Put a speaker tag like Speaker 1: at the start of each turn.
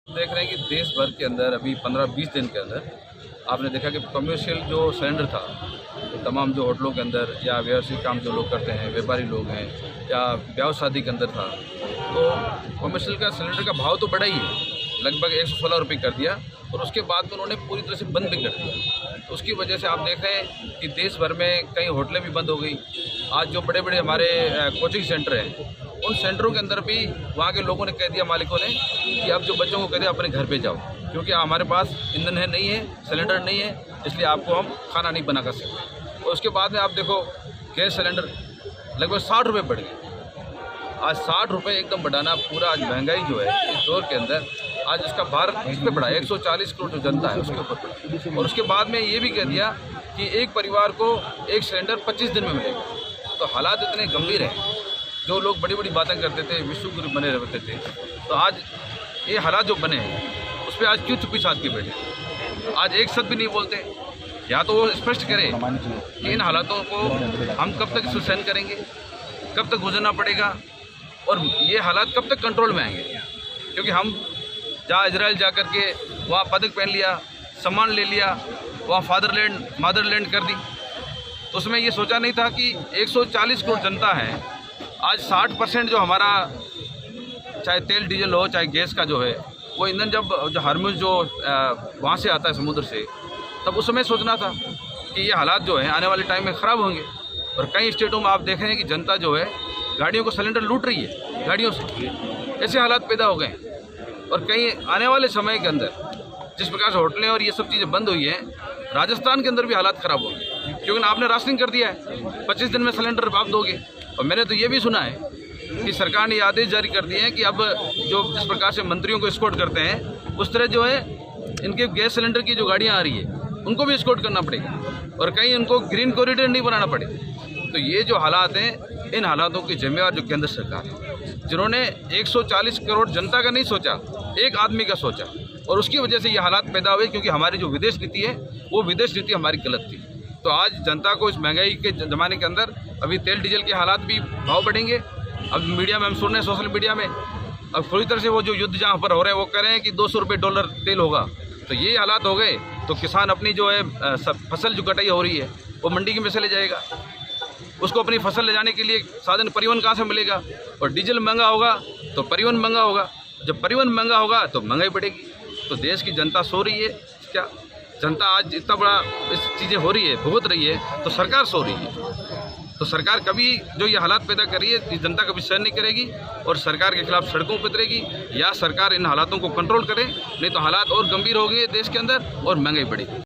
Speaker 1: देख रहे हैं कि देश भर के अंदर अभी 15-20 दिन के अंदर आपने देखा कि कमर्शियल जो सिलेंडर था, तो तमाम जो होटलों के अंदर या व्यावसायिक काम जो लोग करते हैं, व्यापारी लोग हैं या ब्याह शादी के अंदर था, तो कमर्शियल का सिलेंडर का भाव तो बढ़ा ही है, लगभग 116 रुपये कर दिया और उसके बाद में उन्होंने पूरी तरह से बंद भी कर दिया। तो उसकी वजह से आप देख रहे हैं कि देश भर में कई होटलें भी बंद हो गई। आज जो बड़े बड़े हमारे कोचिंग सेंटर हैं, उन सेंटरों के अंदर भी वहाँ के लोगों ने कह दिया, मालिकों ने, कि अब जो बच्चों को कह दिया अपने घर पे जाओ, क्योंकि हमारे पास ईंधन है नहीं है, सिलेंडर नहीं है, इसलिए आपको हम खाना नहीं बना कर सकते। और उसके बाद में आप देखो गैस सिलेंडर लगभग 60 रुपये बढ़ गए। आज 60 रुपये एकदम बढ़ाना, पूरा आज महंगाई जो है इस दौर के अंदर, आज इसका भार किस पे बढ़ा, 140 करोड़ जो जनता है उसके ऊपर बढ़ा। और उसके बाद में ये भी कह दिया कि एक परिवार को एक सिलेंडर 25 दिन में मिलेगा। तो हालात इतने गंभीर हैं, जो लोग बड़ी बड़ी बातें करते थे, विश्व गुरु बने रहते थे, तो आज ये हालात जो बने हैं उस पर आज क्यों चुप्पी साध के बैठे? आज एक शब्द भी नहीं बोलते। या तो वो स्पष्ट करें कि इन हालातों को हम कब तक सहन करेंगे, कब तक गुजरना पड़ेगा और ये हालात कब तक कंट्रोल में आएंगे। क्योंकि हम जहाँ इजराइल जा कर के वहाँ पदक पहन लिया, सम्मान ले लिया, वहाँ फादरलैंड मदरलैंड कर दी, तो उसमें ये सोचा नहीं था कि 140 करोड़ जनता है। आज 60% जो हमारा चाहे तेल डीजल हो चाहे गैस का जो है वो ईंधन जब हॉर्मुज़ जो वहाँ से आता है समुद्र से, तब उस समय सोचना था कि ये हालात जो है आने वाले टाइम में ख़राब होंगे। और कई स्टेटों में आप देख रहे हैं कि जनता जो है गाड़ियों को सिलेंडर लूट रही है गाड़ियों से, ऐसे हालात पैदा हो गए। और कई आने वाले समय के अंदर जिस प्रकार से होटलें और ये सब चीज़ें बंद हुई हैं, राजस्थान के अंदर भी हालात ख़राब होंगे, क्योंकि आपने राशनिंग कर दिया है, 25 दिन में सिलेंडर आप दोगे। और मैंने तो ये भी सुना है कि सरकार ने आदेश जारी कर दिए हैं कि अब जो जिस प्रकार से मंत्रियों को एस्कॉर्ट करते हैं, उस तरह जो है इनके गैस सिलेंडर की जो गाड़ियां आ रही है उनको भी एस्कॉर्ट करना पड़ेगा और कहीं उनको ग्रीन कॉरिडोर नहीं बनाना पड़े। तो ये जो हालात हैं, इन हालातों की जिम्मेवार जो केंद्र सरकार है, जिन्होंने 140 करोड़ जनता का नहीं सोचा, एक आदमी का सोचा, और उसकी वजह से ये हालात पैदा हुए। क्योंकि हमारी जो विदेश नीति है वो विदेश नीति हमारी गलत थी। तो आज जनता को इस महंगाई के ज़माने के अंदर अभी तेल डीजल के हालात भी भाव बढ़ेंगे। अब मीडिया में हम सुन रहे हैं, सोशल मीडिया में, अब पूरी तरह से वो जो युद्ध जहाँ पर हो रहे हैं वो कह रहे हैं कि 200 रुपये डॉलर तेल होगा। तो ये हालात हो गए तो किसान अपनी जो है फसल जो कटाई हो रही है वो मंडी में चले जाएगा, उसको अपनी फसल ले जाने के लिए साधन परिवहन कहाँ से मिलेगा? और डीजल महंगा होगा तो परिवहन महंगा होगा, जब परिवहन महंगा होगा तो महंगाई बढ़ेगी। तो देश की जनता सो रही है क्या? जनता आज इतना बड़ा इस चीज़ें हो रही है, भुगत रही है, तो सरकार सो रही है। तो सरकार कभी जो ये हालात पैदा कर रही है, जनता कभी सहन नहीं करेगी और सरकार के खिलाफ सड़कों पर उतरेगी, या सरकार इन हालातों को कंट्रोल करे, नहीं तो हालात और गंभीर हो गए देश के अंदर और महंगाई बढ़ेगी।